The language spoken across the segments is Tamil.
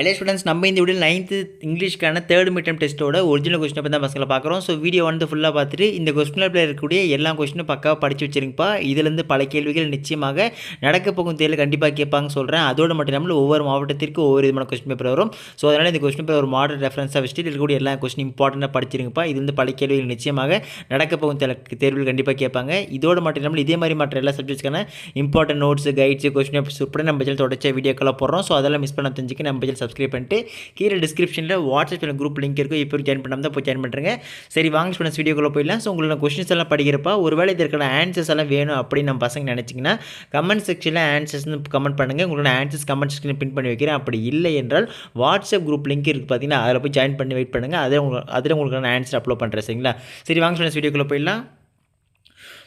ஹலோ ஸ்டூடெண்ட்ஸ், நம்ம இந்த வீடியோ 9th இங்கிலீஷ்க்கான தேர்ட் மிட் டெர்ம் டெஸ்ட்டோட ஒரிஜினல் கொஸ்டின் அப்போ தான் பசங்களை பார்க்குறோம். ஸோ வீடியோ வந்து ஃபுல்லாக பார்த்துட்டு இந்த கொஸ்டின் பேப்பரில் இருக்கக்கூடிய எல்லா கொஸ்டினும் பக்காவாக படித்து வச்சிருங்கப்பா. இதுலேருந்து பல கேள்விகள் நிச்சயமாக நடக்க போகும் தேர்வில் கண்டிப்பாக கேட்பாங்க சொல்கிறேன். அதோடு மட்டும் இல்லாமல் ஒவ்வொரு மாவட்டத்திற்கு ஒவ்வொரு விதமான கொஸ்டின் பேப்பர் வரும். ஸோ அதனால் இந்த கொஸ்டின் பேப்பர் ஒரு மாடல் ரெஃபரன்ஸாக வச்சுட்டு இருக்கக்கூடிய எல்லா கொஸ்டின் இம்பார்ட்டண்ட்டாக படிச்சிருங்கப்பா. இதுலேருந்து பல கேள்விகள் நிச்சயமாக நடக்க போகும் தேர்வில் கண்டிப்பாக கேட்பாங்க. இதோடு மட்டும் இல்லாமல் இதே மாதிரி மற்ற எல்லா சப்ஜெக்ட்ஸ்க்கான important notes, guides, question papers உட்பட நம்ம சேனல் தொடர்ச்சியாக வீடியோக்கெல்லாம் போடுறோம். ஸோ அதெல்லாம் மிஸ் பண்ண தெரிஞ்சுக்க நம்ம சேனல் சப்ஸ்கிரைப் பண்ணிட்டு கீழே டிஸ்கிரிப்ஷனில் வாட்ஸ்அப் குரூப் லிங்க் இருக்கும். இப்போ ஜாயின் பண்ணாமல் தான் போய் ஜாயின் பண்ணுறேங்க. சரி வாங்க ஸ்டூடெண்ட்ஸ் வீடியோக்குள்ளே போயிடலாம். ஸோ உங்களுக்கு கொஸ்டின்ஸ் எல்லாம் படிக்கிறப்பா ஒருவேளை இதற்கான ஆன்சர்ஸ் எல்லாம் வேணும் அப்படின்னு நம்ம பசங்க நினச்சிங்கன்னா கமெண்ட் செக்ஷனில் ஆன்சர்ஸ்னு கமெண்ட் பண்ணுங்கள். உங்களோட ஆன்சர்ஸ் கமெண்ட் செக்ஷனில் பின் பண்ணி வைக்கிறேன். அப்படி இல்லை என்றால் வாட்ஸ்அப் குரூப் லிங்க் இருக்குது பார்த்தீங்கன்னா, அதில் போய் ஜாயின் பண்ணி வெயிட் பண்ணுங்கள். அதில் உங்களுக்கான ஆன்சர் அப்லோட் பண்ணுறேன். சரிங்களா? சரி வாங்க ஸ்டூடெண்ட்ஸ் வீடியோக்குள்ளே போயிடலாம்.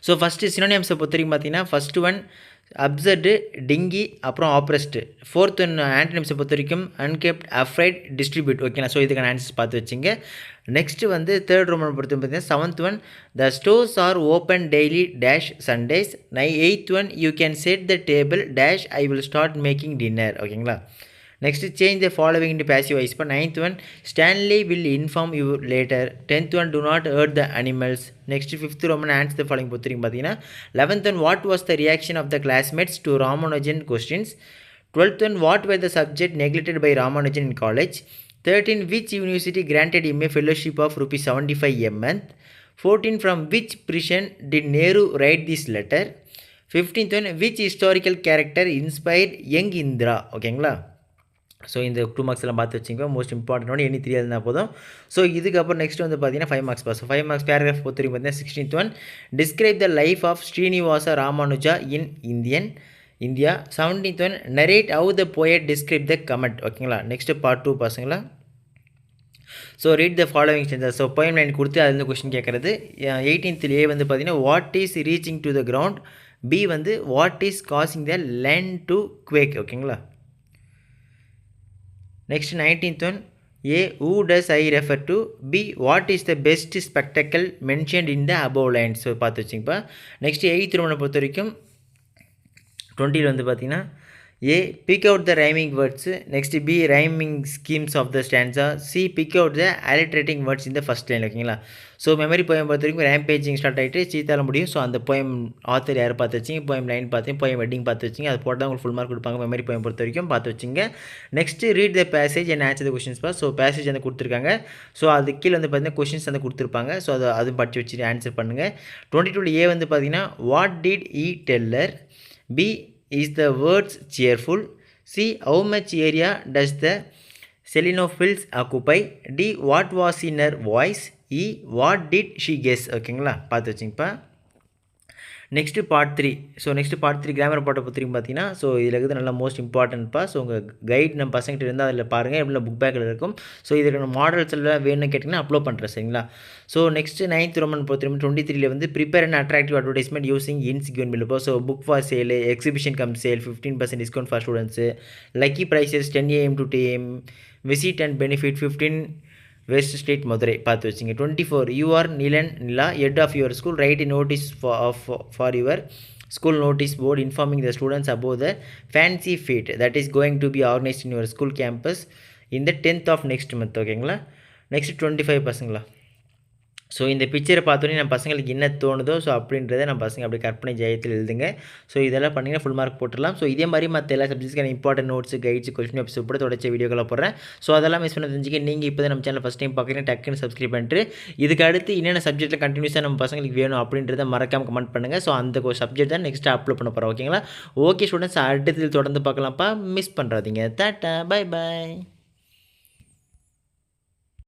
ஸோ ஃபஸ்ட்டு சினோனியம்ஸை பொறுத்த வரைக்கும் பார்த்தீங்கன்னா ஃபஸ்ட்டு ஒன் அப்சர்டு, டிங்கி, அப்புறம் ஆப்ரெஸ்ட்டு. ஃபோர்த் ஒன் ஆன்டனிம்ஸை பொறுத்த வரைக்கும் அன்கெப்ட், அஃப்ரைட், டிஸ்ட்ரிபியூட். ஓகேங்களா? ஸோ இதுக்கான ஆன்சர்ஸ் பார்த்து வச்சுங்க. நெக்ஸ்ட்டு வந்து தேர்ட் ரோமன் பொறுத்த பார்த்தீங்கன்னா seventh one the stores are open daily dash Sundays. Eighth one you can set the table dash I will start making dinner. ஓகேங்களா? Next change the following into passive voice. இப்போ ninth one Stanley will inform you later. 10th one do not hurt the animals. Next fifth Roman answer the following பொறுத்திங்க பார்த்தீங்கன்னா 11th one what was the reaction of the classmates to Ramanujan questions. 12th one what were the subject neglected by Ramanujan in college. 13 which university granted him a fellowship of ₹75 a month. 14 from which prison did Nehru write this letter. 15th one which historical character inspired young Indra. ஓகேங்களா? ஸோ இந்த 2 மார்க்ஸ் எல்லாம் பார்த்து வச்சுங்க. மோஸ்ட் இம்பார்ட்டன்ட் ஒன்று எனி தெரியாதுனா போதும். ஸோ இதுக்கப்புறம் நெக்ஸ்ட் வந்து பார்த்தீங்கன்னா 5 மார்க்ஸ் பாஸ். 5 மார்க்ஸ் பேராகிராஃப் பொறுத்த வரைக்கும் பார்த்தீங்கன்னா 16th one describe the life of Srinivasa Ramanuja in India. 17th one narrate how the poet describe the comment. ஓகேங்களா? நெக்ஸ்ட்டு பார்ட் 2 பசங்களா. So read the following sentence. So poem line கொடுத்து அதுலேருந்து கொஸ்டின் கேட்குறது. 18th ஏ வந்து பார்த்தீங்கன்னா what is reaching to the ground. B வந்து what is causing the land to quake. ஓகேங்களா? Next 19th one A who does I refer to. B what is the best spectacle mentioned in the above lines. So பார்த்து வச்சுங்கப்பா. நெக்ஸ்ட் 8th ரோமனை பொறுத்த வரைக்கும் 20 வந்து பார்த்தீங்கன்னா A pick out the rhyming words. Next B rhyming schemes of the stanza. C pick out the alliterating words இந்த ஃபஸ்ட் லைன். ஓகேங்களா? ஸோ மெமரி போயம் பொறுத்த வரைக்கும் ரேம் பேஜிங் ஸ்டார்ட் ஆகிட்டு சீத்தால முடியும். ஸோ அந்த போயம் ஆத்தர் யார் பார்த்து வச்சிங்க, போயம் லைன் பார்த்து, போயம் வெட்டிங் பார்த்து வச்சிங்க. அது போட்டால் உங்களுக்கு ஃபுல் மார்க் கொடுப்பாங்க. மெமரி போயம் பொறுத்த வரைக்கும் பார்த்து வச்சிங்க. Next read the passage and answer the questions பா. ஸோ பேசேஜ் வந்து கொடுத்துருக்காங்க. ஸோ அது கீழே வந்து பார்த்தீங்கன்னா கொஸ்டின்ஸ் வந்து கொடுத்துருப்பாங்க. ஸோ அதுவும் படித்து வச்சுட்டு ஆன்சர் பண்ணுங்கள். 22 ஏ வந்து பார்த்தீங்கன்னா what did he tell her. B is the words cheerful. C. How much area does the Selenophils occupy. D. What was in her voice. E. What did she guess. ஓகேங்களா? பார்த்து வச்சுங்கப்பா. Next part 3. So next part 3 grammar பாட்டை பற்றி பார்த்தீங்கன்னா ஸோ இதில் இருக்குது நல்லா மோஸ்ட் இம்பார்ட்டன்ட்ப்பா. ஸோ உங்கள் கைட் நம்ம பசங்கிட்ட இருந்தால் அதில் பாருங்கள், எப்படின்னா புக் பேக்கில் இருக்கும். ஸோ இதுக்கான மாடல்ஸ் எல்லாம் வேணும்னு கேட்டிங்கன்னா அப்லோட் பண்ணுறேன். சரிங்களா? ஸோ நெக்ஸ்ட்டு 9th ரோமன் பொறுத்த 23 வந்து prepare and attractive advertisement using hints given below. So book for sale, exhibition cum sale, 15% discount for students, lucky prizes 10 AM to 10 AM, visit and benefit 15 west street Madurai. பார்த்து வச்சுங்க. 24 you are Nila head of your school write notice for your school notice board informing the students about the fancy fete that is going to be organised in your school campus இந்த 10th ஆஃப் நெக்ஸ்ட் மந்த். ஓகேங்களா? நெக்ஸ்ட் 25 பசங்களா. ஸோ இந்த பிக்சரை பார்த்தோன்னே நம்ம பசங்களுக்கு என்ன தோணுதோ ஸோ அப்படின்றத நம்ம பசங்க அப்படி கற்பனை ஜெயத்தில் எழுதுங்க. ஸோ இதெல்லாம் பண்ணிங்கன்னா ஃபுல் மார்க் போட்டுடலாம். ஸோ இதே மாதிரி மற்ற எல்லா சப்ஜெக்ட்ஸ்க்கான important notes, guides, question episode கூட தொடர்ச்சி வீடியோக்களை போடுறேன். ஸோ அதெல்லாம் மிஸ் பண்ண தெரிஞ்சுக்க நீங்கள் இப்போ தான் நம்ம சேனல் ஃபஸ்ட் டைம் பார்க்குறீங்க டக்குன்னு சப்ஸ்கிரைப் பண்ணிட்டு இதுக்கு அடுத்து என்னென்ன சப்ஜெக்ட்டில் கண்டினியூஸாக நம்ம பசங்களுக்கு வேணும் அப்படின்றத மறக்காமல் கமெண்ட் பண்ணுங்கள். ஸோ அந்த சப்ஜெக்ட் தான் நெக்ஸ்ட் அப்லோட் பண்ண போகிறோம். ஓகேங்களா? ஓகே ஸ்டூடெண்ட்ஸ், அடுத்தது தொடர்ந்து பார்க்கலாம்ப்பா. மிஸ் பண்ணுறாதீங்க. டாட்டா, பை பாய்.